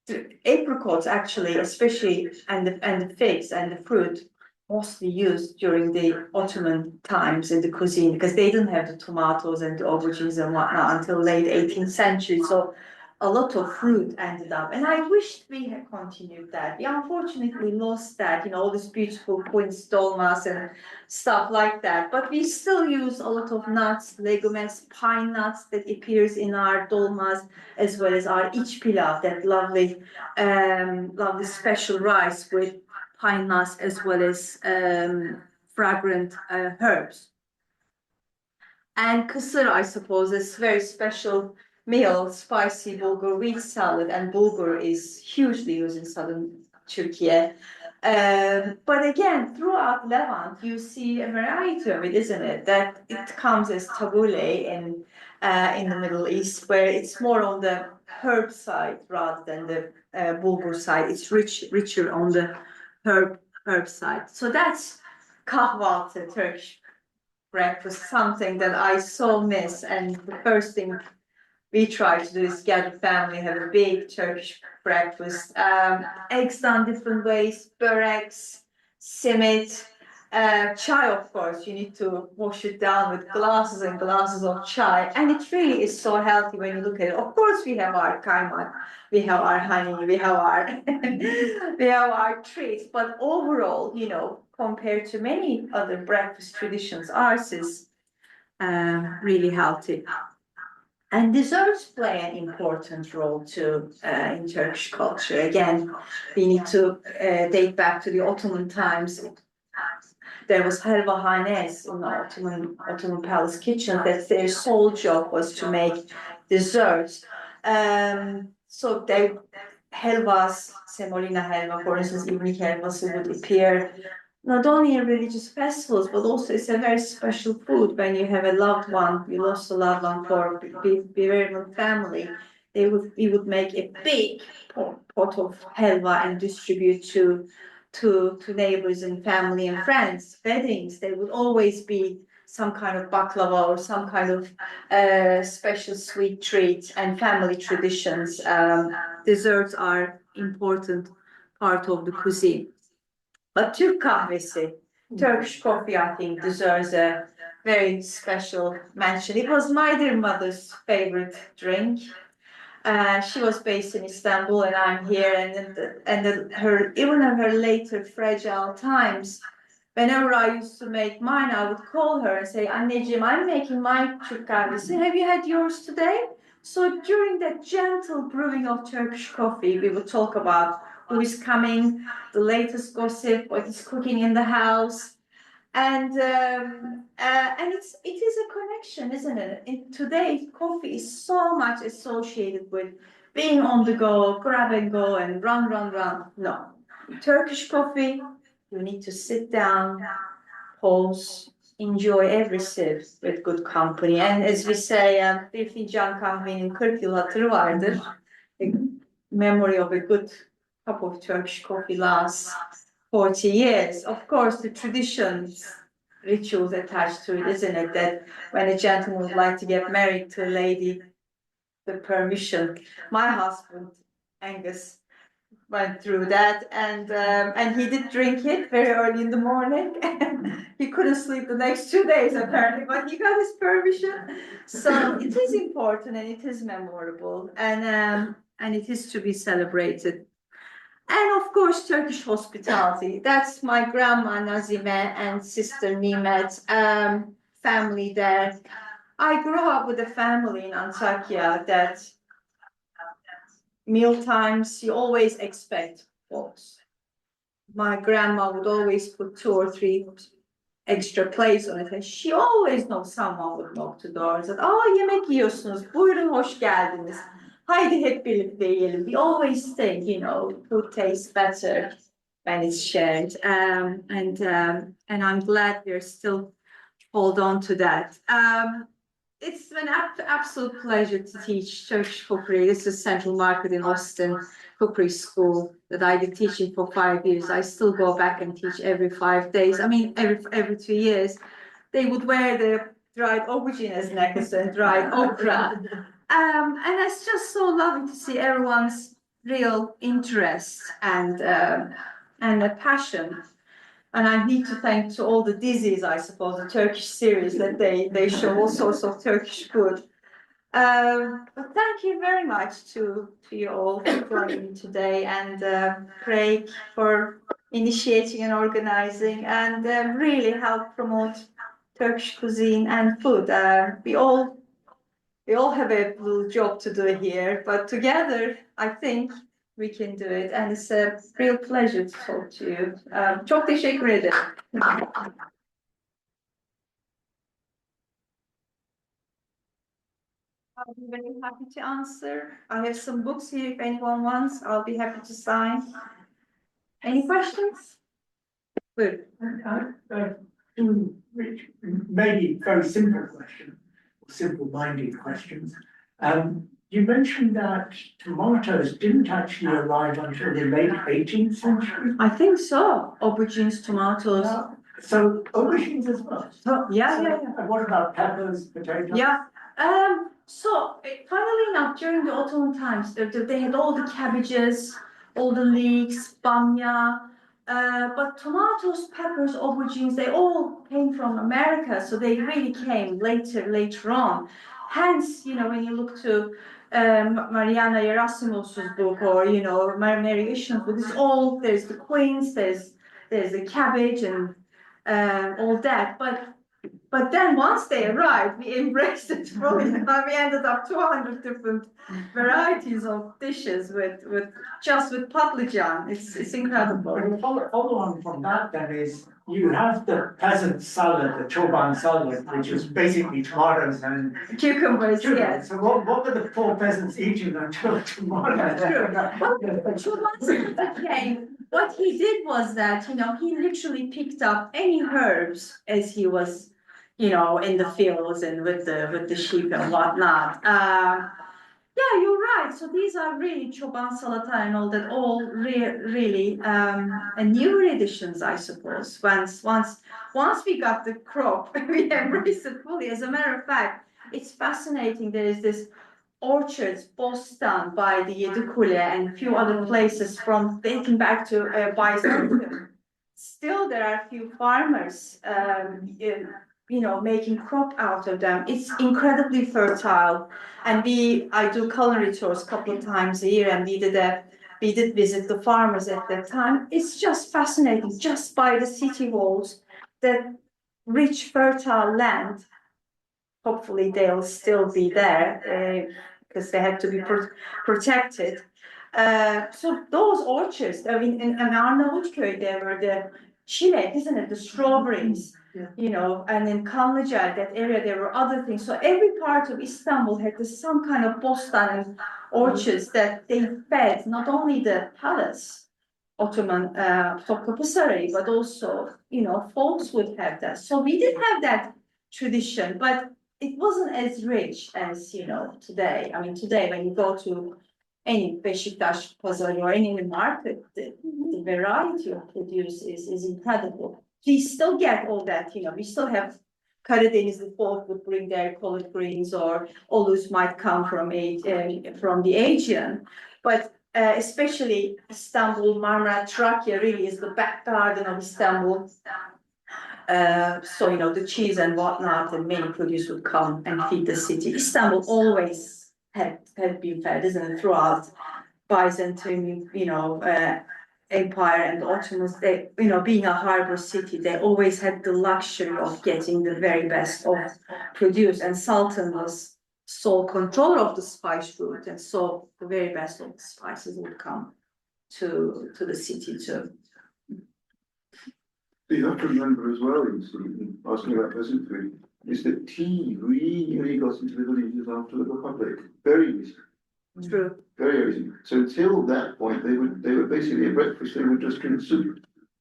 The apricots actually, especially, and the figs and the fruit, mostly used during the Ottoman times in the cuisine because they didn't have the tomatoes and the aubergines and whatnot until late 18th century. So a lot of fruit ended up, and I wished we had continued that. We unfortunately lost that, all this beautiful quince dolmas and stuff like that. But we still use a lot of nuts, legumes, pine nuts that appears in our dolmas, as well as our iç pilav, that lovely special rice with pine nuts as well as fragrant herbs. And kısır, I suppose, is very special meal, spicy bulgur wheat salad, and bulgur is hugely used in southern Turkey. But again, throughout Levant, you see a variety of it, isn't it? That it comes as tabbouleh in the Middle East, where it's more on the herb side rather than the bulgur side. It's richer on the herb side. So that's kahvaltı, Turkish breakfast, something that I so miss. And the first thing we try to do is gather family, have a big Turkish breakfast. Eggs done different ways, böreğs, simit, chai, of course. You need to wash it down with glasses and glasses of chai. And it really is so healthy when you look at it. Of course, we have our kaymak, we have our honey, we have our treats. But overall, compared to many other breakfast traditions, ours is really healthy. And desserts play an important role too in Turkish culture. Again, we need to date back to the Ottoman times. There was helvahanes in the Ottoman palace kitchen. That their sole job was to make desserts. So they helvas, semolina helva, for instance, evening helvas would appear not only in religious festivals, but also it's a very special food when you have a loved one, you lost a loved one for bereavement family. We would make a big pot of helva and distribute to neighbors and family and friends. Weddings, there would always be some kind of baklava or some kind of special sweet treat and family traditions. Desserts are important part of the cuisine. But Türk kahvesi, Turkish coffee, I think, deserves a very special mention. It was my dear mother's favorite drink. She was based in Istanbul, and I'm here. Her even in her later fragile times, whenever I used to make mine, I would call her and say, "Anneciğim, I'm making my Türk kahvesi. Have you had yours today?" So during that gentle brewing of Turkish coffee, we would talk about who is coming, the latest gossip, what is cooking in the house, and it is a connection, isn't it? Today, coffee is so much associated with being on the go, grab and go, and run, run, run. No, Turkish coffee, you need to sit down, pause, enjoy every sip with good company. And as we say, bir fincan kahvenin 40 yıl hatırı vardır. The memory of a good cup of Turkish coffee lasts 40 years. Of course, the traditions, rituals attached to it, isn't it? That when a gentleman would like to get married to a lady, the permission. My husband, Angus, went through that, and he did drink it very early in the morning. He couldn't sleep the next 2 days apparently, but he got his permission. So it is important and it is memorable, and it is to be celebrated. And of course, Turkish hospitality. That's my grandma Nazime and sister Nimet, family there. I grew up with a family in Antakya that meal times, you always expect folks. My grandma would always put 2 or 3 extra plates on it, and she always knows someone would knock the door and said, "Oh, yemek yiyorsunuz, buyurun hoş geldiniz. Haydi hep birlikte yiyelim." We always think, food tastes better when it's shared, and I'm glad we're still hold on to that. It's an absolute pleasure to teach Turkish cookery. This is Central Market in Austin Cookery School that I've been teaching for 5 years. I still go back and teach every 5 days. I mean, every 2 years. They would wear the dried aubergine as necklace and dried okra. And it's just so lovely to see everyone's real interest and a passion. And I need to thank to all the Dizzies, I suppose, the Turkish series that they show all sorts of Turkish food. But thank you very much to you all for joining me today, and Craig for initiating and organizing, and really help promote Turkish cuisine and food. We all have a little job to do here, but together, I think we can do it, and it's a real pleasure to talk to you. Çok teşekkür ederim. I'll be very happy to answer. I have some books here if anyone wants. I'll be happy to sign. Any questions? Good. Which maybe very simple question, or simple-minded questions. You mentioned that tomatoes didn't actually arrive until the late 18th century. I think so. Aubergines, tomatoes. Yeah. So aubergines as well. Yeah. And what about peppers, potatoes? Yeah. So, funnily enough, during the Ottoman times, they had all the cabbages, all the leeks, bamya, but tomatoes, peppers, aubergines, they all came from America, so they really came later on. Hence, when you look to Mariana Yerasimov's book, or Mary Ishmael's book, there's the quince, there's the cabbage and all that, but But then once they arrived, we embraced it fully. We ended up 200 different varieties of dishes with patlıcan. It's incredible. But follow on from that then is, you have the peasant salad, the choban salad, which is basically tomatoes and Cucumbers, yes. So what were the poor peasants eating until tomorrow? What he did was that, he literally picked up any herbs as he was, in the fields and with the sheep and whatnot. Yeah, you're right. So these are really choban salata and all that, all really and newer editions, I suppose. Once we got the crop, we embraced it fully. As a matter of fact, it's fascinating. There is this orchards, Bostan by the Yedikule and a few other places from dating back to Byzantium. Still, there are a few farmers, making crop out of them. It's incredibly fertile. And I do culinary tours a couple of times a year, and we did visit the farmers at that time. It's just fascinating, just by the city walls, that rich, fertile land. Hopefully they'll still be there because they had to be protected. So those orchards, I mean, in Arnavutköy, there were the çilek, isn't it? The strawberries, and in Kanlıca, that area, there were other things. So every part of Istanbul had some kind of bostan and orchards that they fed not only the palace, Ottoman Topkapı Sarayı, but also, folks would have that. So we did have that tradition, but it wasn't as rich as, today. I mean, today, when you go to any Beşiktaş Pazarı or any market, the variety of produce is incredible. We still get all that, we still have Karadenizli folk would bring their collard greens, or olives might come from the Aegean. But especially Istanbul, Marmara, Trakya really is the back garden of Istanbul. So, the cheese and whatnot and many produce would come and feed the city. Istanbul always had been fed, isn't it, throughout Byzantium, Empire and the Ottomans. They, being a harbor city, they always had the luxury of getting the very best of produce, and Sultan was sole controller of the spice route, and so the very best of the spices would come to the city too. You have to remember as well, asking about peasant food, is that tea really got into the villages after the Republic, very recently. True. Very recently. So until that point, they were basically at breakfast, they would just drink soup.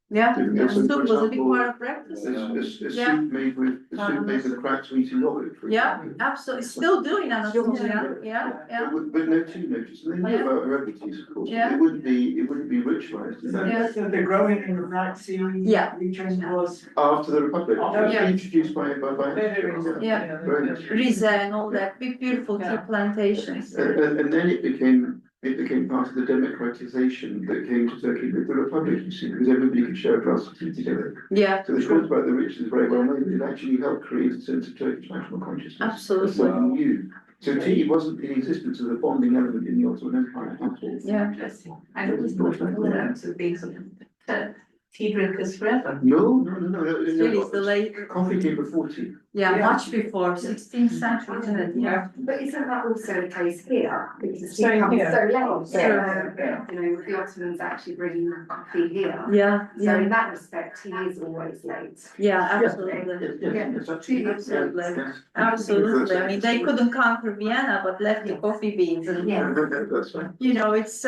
Yeah, So, soup for was a big example, part of breakfast. A Yeah. soup made with cracked sweet and yogurt. for Yeah, example. absolutely. Still doing Anatolia. Yeah. But no tea notice, and they knew about herbal teas, of course, but Yeah. it wouldn't be ritualized in that. Yeah. So the growing in the Black Sea region was. After the Republic, Oh, it was yeah. introduced by. Yeah. Very much. Rize and all that big, beautiful tea plantations. And then it became part of the democratization that came to Turkey with the Republic, you see, because everybody could share a glass of tea together. Yeah, So the quote about the rich is very well made, it actually helped create a sense of Turkish national consciousness. absolutely. That's something new. So tea wasn't in existence as a bonding element in the Ottoman Empire at all. Yeah. And it was not tolerant to be tea drinkers forever. No. Really, it's the late, Coffee came before tea. yeah, much before 16th century, isn't it? Yeah. But isn't that also the case here? Because it's Same become here. so late. Yeah. The Ottomans actually bringing coffee here. Yeah, So yeah, in that respect, tea is always late. yeah, absolutely. Yes, absolutely. Absolutely. Yes. Absolutely. I mean, they couldn't conquer Vienna, but left the coffee beans and, Yeah. That's right. it's,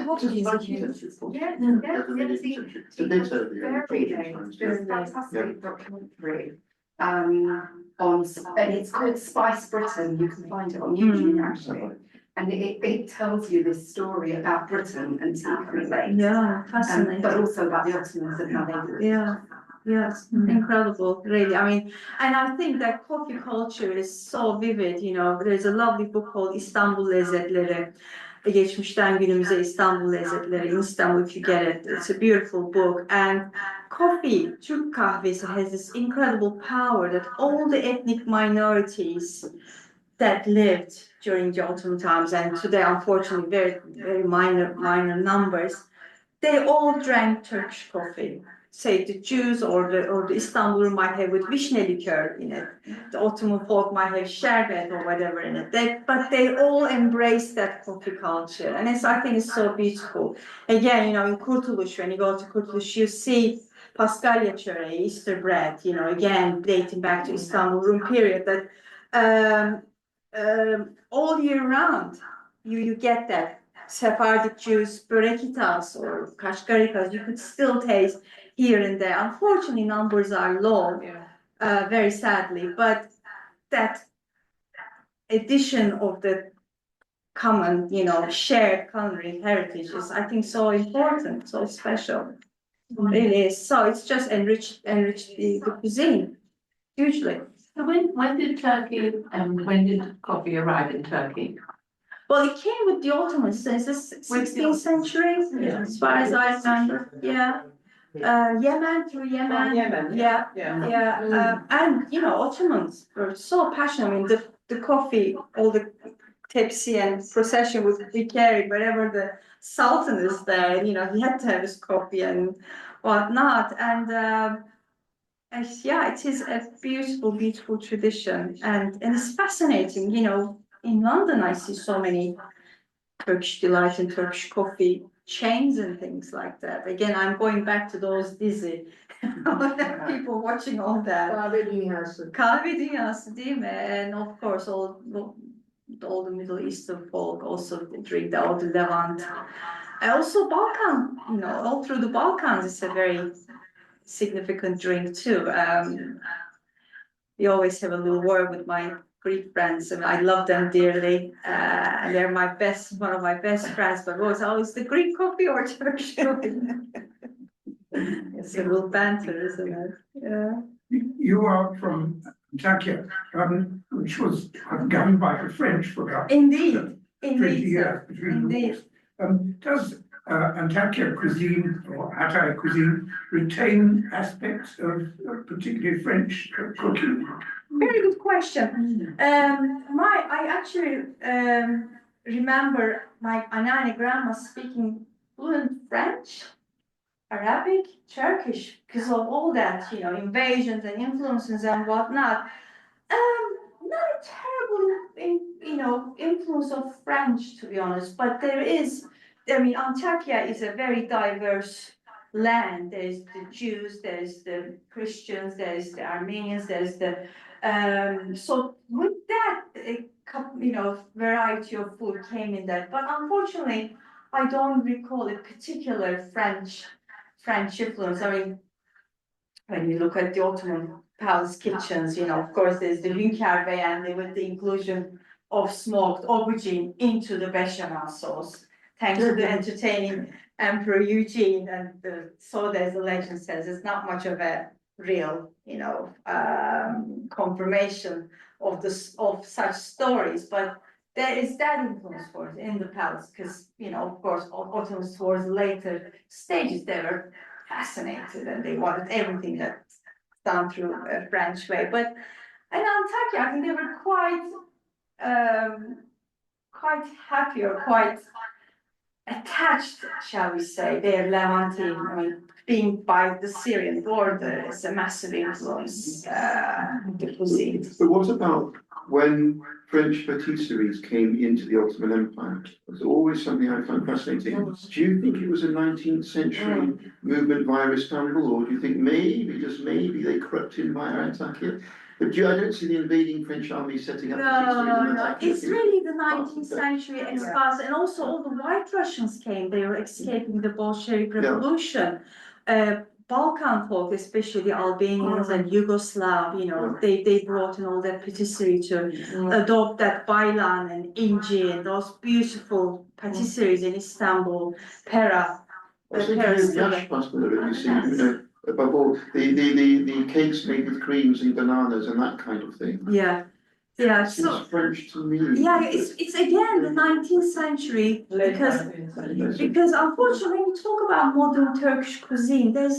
coffee is a huge. It's a bit of the Very late. There's a fantastic documentary and it's called Spice Britain. You can find it on YouTube actually. And it tells you this story about Britain and tea coming late. Yeah, fascinating. But also about the Ottomans and how they did it. Yeah, yes, incredible, really. I mean, and I think that coffee culture is so vivid, there's a lovely book called İstanbul Lezzetleri. Geçmişten günümüze İstanbul Lezzetleri, in Istanbul if you get it. It's a beautiful book. And coffee, Türk kahvesi, has this incredible power that all the ethnic minorities that lived during the Ottoman times, and today unfortunately very, very minor numbers, they all drank Turkish coffee. say the Jews or the Istanbul might have with vishne liqueur in it. The Ottoman folk might have sherbet or whatever in it. But they all embrace that coffee culture, and I think it's so beautiful. Again, in Kurtuluş, when you go to Kurtuluş, you see Paskalya çöreği, Easter bread. Again dating back to Istanbul Rum period. That all year round, you get that. Sephardic Jews, börekitas or kashkarikas, you could still taste here and there. Unfortunately, numbers are low, very sadly, but that addition of the common, shared culinary heritage is, I think, so important, so special. Really is. So it's just enriched the cuisine hugely. So when did when did coffee arrive in Turkey? Well, it came with the Ottomans since the 16th century, as far as I remember. Yeah. Yemen, through Yemen. Yeah. And Ottomans were so passionate. I mean, the coffee, all the tepsi and procession would be carried wherever the Sultan is there. He had to have his coffee and whatnot. And yeah, it is a beautiful, beautiful tradition, and it's fascinating. In London, I see so many Turkish delight and Turkish coffee chains and things like that. Again, I'm going back to those dizzy people watching all that. Kahve dünyası değil mi? And of course, all the Middle Eastern folk also drink all the Levant. And also Balkan, all through the Balkans, it's a very significant drink too. We always have a little war with my Greek friends, and I love them dearly. And they're one of my best friends. But was always the Greek coffee or Turkish coffee? It's a little banter, isn't it? Yeah. You are from Antakya, which was governed by the French for about Indeed, 20 years between the indeed. wars. Does Antakya cuisine or Hatay cuisine retain aspects of particularly French cooking? Very good question. I actually remember my Anneanne grandma speaking fluent French, Arabic, Turkish, because of all that, invasions and influences and whatnot. Not a terrible, influence of French, to be honest, but there is. Antakya is a very diverse land. There's the Jews, there's the Christians, there's the Armenians, there's the so with that, variety of food came in that. But unfortunately, I don't recall a particular French influence. When you look at the Ottoman palace kitchens, of course, there's the hünkâr beğendi with the inclusion of smoked aubergine into the bechamel sauce, thanks to the entertaining Emperor Eugene. And so there's a legend says it's not much of a real, confirmation of such stories, but there is that influence for it in the palace, because of course, Ottomans towards later stages, they were fascinated and they wanted everything that's done through a French way. But in Antakya, I think they were quite happy or quite attached, shall we say, their Levantine. Being by the Syrian border is a massive influence the cuisine. But what about when French patisseries came into the Ottoman Empire? It's always something I find fascinating. Do you think it was a 19th century movement via Istanbul, or do you think just maybe they crept in via Antakya? But I don't see the invading French army setting up patisseries in No, Antakya. it's really the 19th century expats, and also all the White Russians came. They were escaping the Bolshevik Revolution. Balkan folk, especially the Albanians and Yugoslav, they brought in all that patisserie to adopt that baylan and inci and those beautiful patisseries in Istanbul, Pera. Also, yash pastaları, you see, above all, the cakes made with creams and bananas and that kind of thing. Yeah. So French to me. yeah, it's again the 19th century, because unfortunately, when you talk about modern Turkish cuisine, there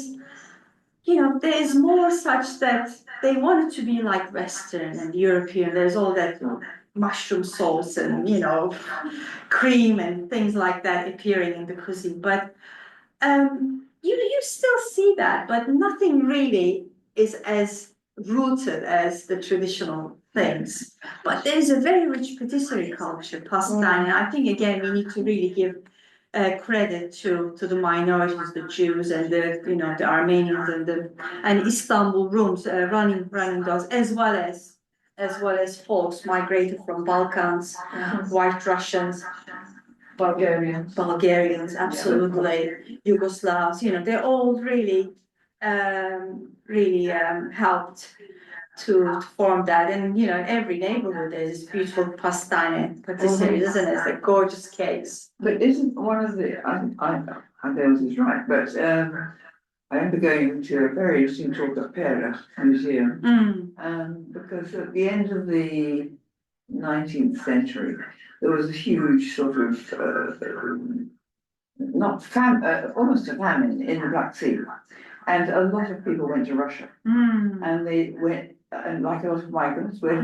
is more such that they want it to be like Western and European. There's all that mushroom sauce and cream and things like that appearing in the cuisine. But you still see that, but nothing really is as rooted as the traditional things. But there is a very rich patisserie culture, pastine, and I think again we need to really give credit to the minorities, the Jews and the the Armenians and Istanbul rooms running those, as well as folks migrated from Balkans, White Russians, Bulgarians, absolutely, Yugoslavs, they're all really, helped to form that. And, in every neighborhood there's beautiful pastine patisseries, isn't it? They're gorgeous cakes. But isn't one of the, I don't know if this is right, but I remember going to a very interesting talk at Pera Museum. Because at the end of the 19th century, there was a huge sort of, almost a famine in the Black Sea. And a lot of people went to Russia. And they went, and like a lot of migrants, where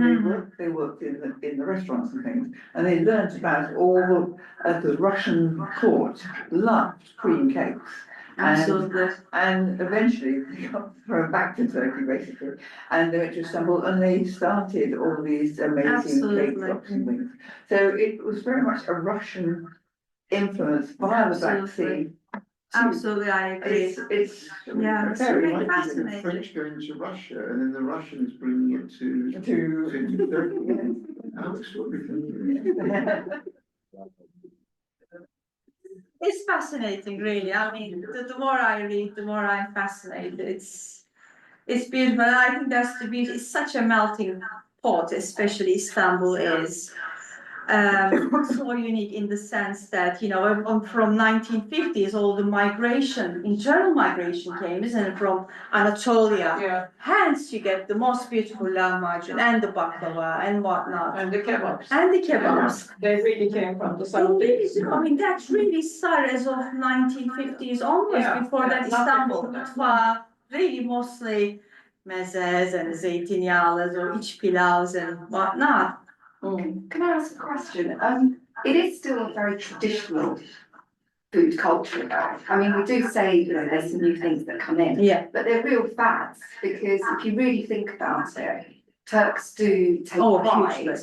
they worked in the restaurants and things. And they learned about all the Russian court loved cream cakes. Absolutely. And eventually they got thrown back to Turkey basically, and they went to Istanbul and they started all these amazing cake shops and things. So it was very much a Russian influence by the Black Sea. Absolutely, I agree. It's Yeah, it's very really Like the fascinating. French going to Russia and then the Russians bringing it to Turkey. How extraordinary. It's fascinating, really. I mean, the more I read, the more I'm fascinated. It's beautiful, and I think that's the beauty. It's such a melting pot, especially Istanbul is. So unique in the sense that from 1950s all the internal migration came, isn't it, from Anatolia. Yeah, Hence you get the most beautiful lahmacun and the baklava and whatnot. and the kebabs. And the kebabs. They really came from the They south. really do. I mean, that's really started as of 1950s onwards. Yeah, Before that, not Istanbul before that. mutfağı really mostly mezes and zeytinyağlıs or iç pilavs and whatnot. Can I ask a question? It is still a very traditional food culture though. I mean, we do say, there's some new things that come in, Yeah. but they're real fads because if you really think about it, Turks do take pride.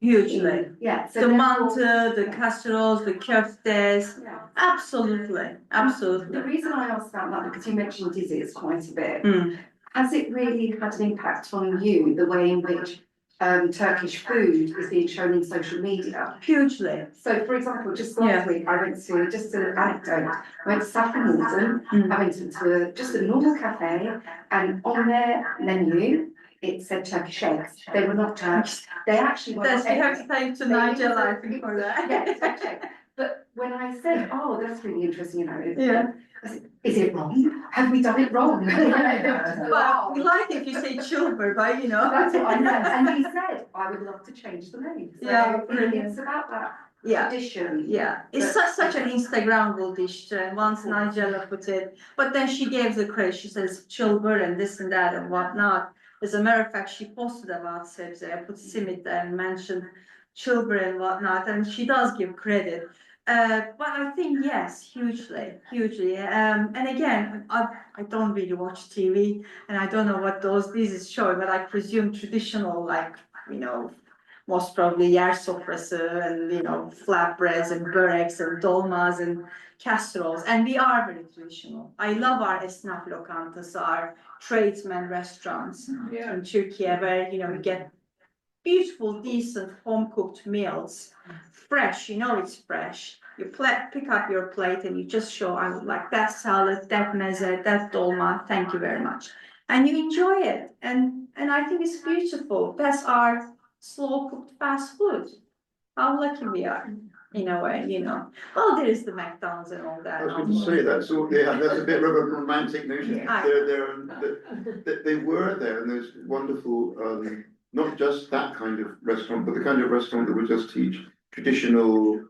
Hugely. Yeah, so The therefore- mantı, the casseroles, the köftes, Yeah. absolutely, absolutely. The reason I asked about that, because you mentioned disease quite a bit, Mm. has it really had an impact on you, the way in which Turkish food is being shown in social media? Hugely. So, for example, just Yeah. last week, I went to, just an anecdote, I went to Saffron Walden, I went into just a normal cafe, and on their menu, it said Turkish eggs. They were not Turks. They actually were That's, not you have eggs. to thank to They Nigel, used I it- think, it for was- that. Yeah, it's okay. But when I said, oh, that's really interesting, Yeah. I said, is it wrong? Have we done it wrong? But we like if you say chilber, but That's what I meant. And he said, I would love to change the name. So Yeah, brilliant. it's about that Yeah. tradition. Yeah, it's such an Instagrammable dish. Once Nigella put it, but then she gave the credit. She says chilber and this and that and whatnot. As a matter of fact, she posted about Sebze. I put simit there and mentioned chilber and whatnot, and she does give credit. But I think yes, hugely. And again, I don't really watch TV, and I don't know what this is showing, but I presume traditional, like most probably yer sofrası and flatbreads and böreks and dolmas and casseroles, and we are very traditional. I love our esnaf lokantası, our tradesmen restaurants in Turkey, where we get beautiful, decent home cooked meals, fresh. It's fresh. You pick up your plate and you just show, I would like that salad, that meze, that dolma. Thank you very much, and you enjoy it. And I think it's beautiful. That's our slow cooked fast food. How lucky we are, in a way, Well, there is the McDonald's and all that. I was going to say, that's a bit of a romantic notion. Yeah. They were there and there's wonderful, not just that kind of restaurant, but the kind of restaurant that would just teach traditional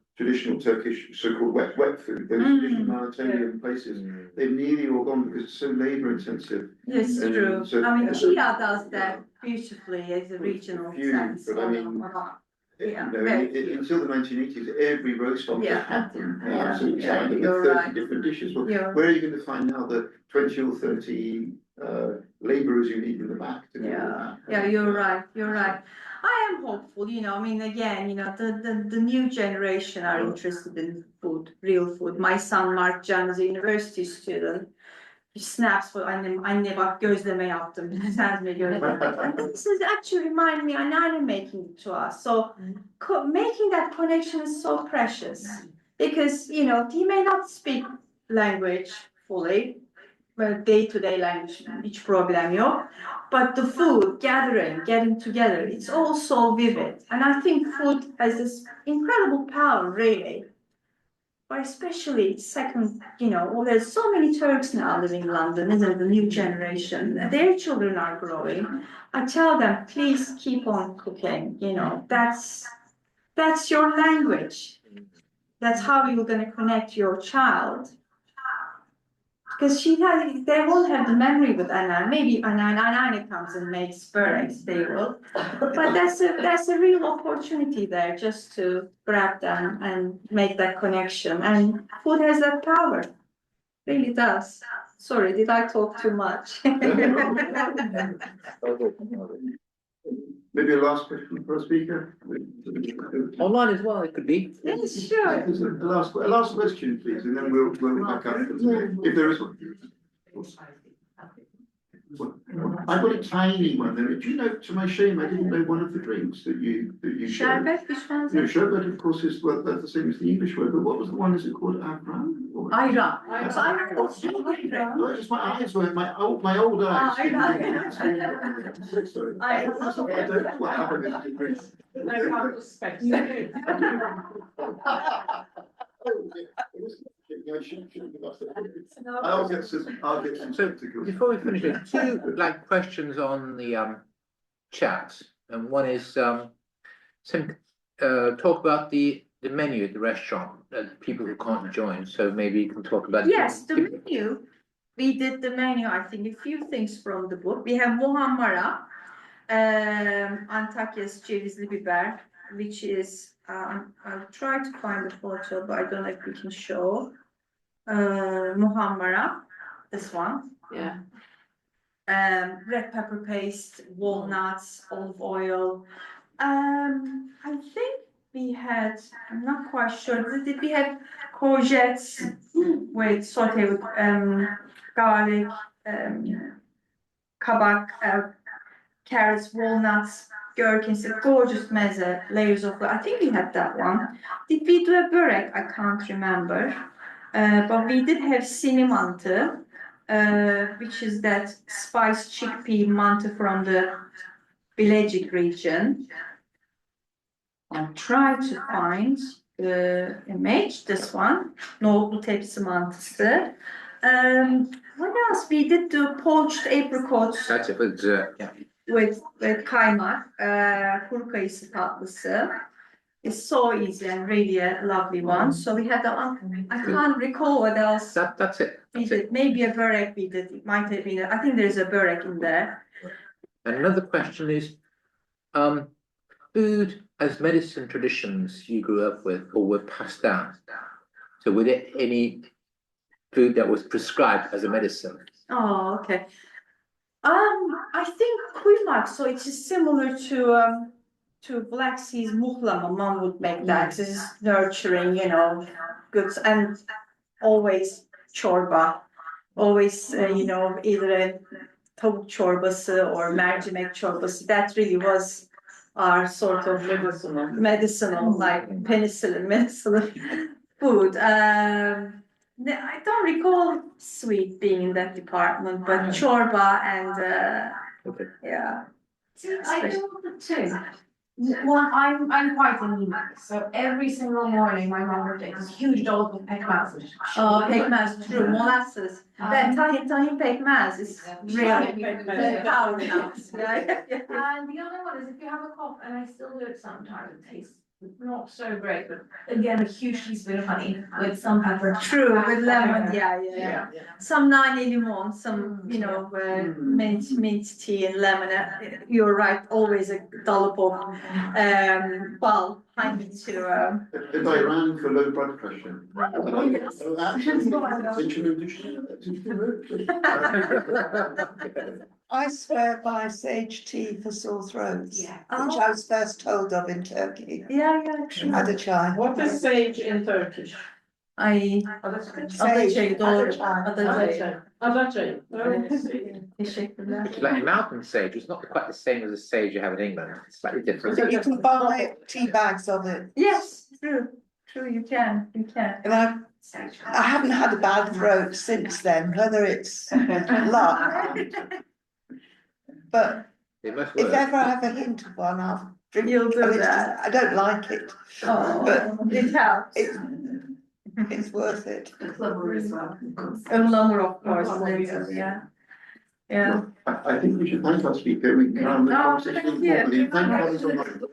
Turkish so-called wet food, those traditional Anatolian places. They've nearly all gone because it's so labour intensive. It's And true. so- I mean, Chia does that beautifully as a regional Few, sense. but I mean, Yeah, You know, very until the 1980s, every roast on Yeah. had them. Yeah. Absolutely, Yeah, standard you're with 30 right. different dishes. Well, Yeah. where are you going to find now the 20 or 30 labourers you need in the back to do all that? Yeah, you're right, you're right. I am hopeful, I mean, again, the new generation are interested in food, real food. My son Mark Can is a university student. He snaps for anne bak gözleme yaptım. Sen mi gözleme? And this is actually remind me, anneanne making it to us. So making that connection is so precious because, he may not speak language fully, day-to-day language, hiç problem yok. But the food, gathering, getting together, it's all so vivid. And I think food has this incredible power, really. But especially second, there's so many Turks now living in London, isn't it? The new generation. Their children are growing. I tell them, please keep on cooking, that's your language. That's how you're going to connect your child. Because they won't have the memory with Anna. Maybe Anna comes and makes böreks, they will. But that's a real opportunity there just to grab them and make that connection. And food has that power. Really does. Sorry, did I talk too much? Maybe a last question for a speaker? Online as well, it could be. Yes, sure. A last question, please, and then we'll back up if there is one. I've got a tiny one there. Do you know, to my shame, I didn't know one of the drinks that you showed. Sherbet, which one's No, it? sherbet, of course, is, well, that's the same as the English word, but what was the one, is it called Avram? Ayran. So I Oh, just my eyes were, my old eyes. Ayran. Sorry. Ayran. I don't know what happened in the drink. I'll get some So spectacles. before we finish, there's two questions on the chat, and one is talk about the menu at the restaurant that people who can't join. So maybe you can talk about Yes, the menu. We did the menu, I think, a few things from the book. We have muhammara, Antakya's cevizli biber, which is, I'll try to find the photo, but I don't know if we can show. Muhammara, this one. Yeah. Red pepper paste, walnuts, olive oil. I think we had, I'm not quite sure, did we have courgettes with saute with garlic, kabak, carrots, walnuts, gherkins, a gorgeous meze, layers of, I think we had that one. Did we do a börek? I can't remember. But we did have sini mantı, which is that spiced chickpea mantı from the Bilecik region. I'll try to find the image, this one, nohutlu tepsi mantısı. What else? We did do poached apricots. That's it for dessert, yeah. With kaymak, kuru kayısı tatlısı. It's so easy and really a lovely one. So we had that one. I can't recall what else That's it. we That's did. it. Maybe a börek we did. It might have been. I think there's a börek in there. And another question is, food as medicine traditions you grew up with or were passed down. So were there any food that was prescribed as a medicine? Oh, okay. I think kuymak. So it is similar to Black Sea's muhlama. Mom would make that. It's nurturing, good and always çorba. Always, either a tavuk çorbası or mercimek çorbası. That really was our sort of medicinal, like medicinal food. I don't recall sweet being in that department, but çorba and Okay. yeah. See, I do the two. One, I'm quite anemic, so every single morning my mom would take this huge dollop of pekmez. Oh, pekmez, true, molasses. That tahin pekmez is really powerhouse. Yeah. And the other one is if you have a cough, and I still do it sometimes, it tastes not so great, but again, a huge teaspoon of honey with some pepper. True, with lemon, yeah. Some nane limon, some, you know, mint tea and lemon. You're right, always a dollop of, bal, honey to, If I ran for low blood pressure. yes. Oh, actually, insulin I swear by sage tea for sore throats, Yeah. which I was first told of in Turkey. Yeah, true. Had a chai. What is sage in Turkish? Ay, Sage, doğru. Adaçay. Adaçay. Adaçay. Teşekkürler. Which is like mountain sage, it's not quite the same as the sage you have in England, it's slightly different. You can buy tea bags of it. Yes, true, you can. And I haven't had a bad throat since then, whether it's luck. But It must if work. ever I have a hint of one, I'll drink. You'll do I mean, it's that. just- I don't like it, Oh, but it helps. it's worth it. Clover as well, of course. Longer, of course, later, yeah. I think we should thank our speaker, we can, the Oh, conversation thank you. informally, thank others on the.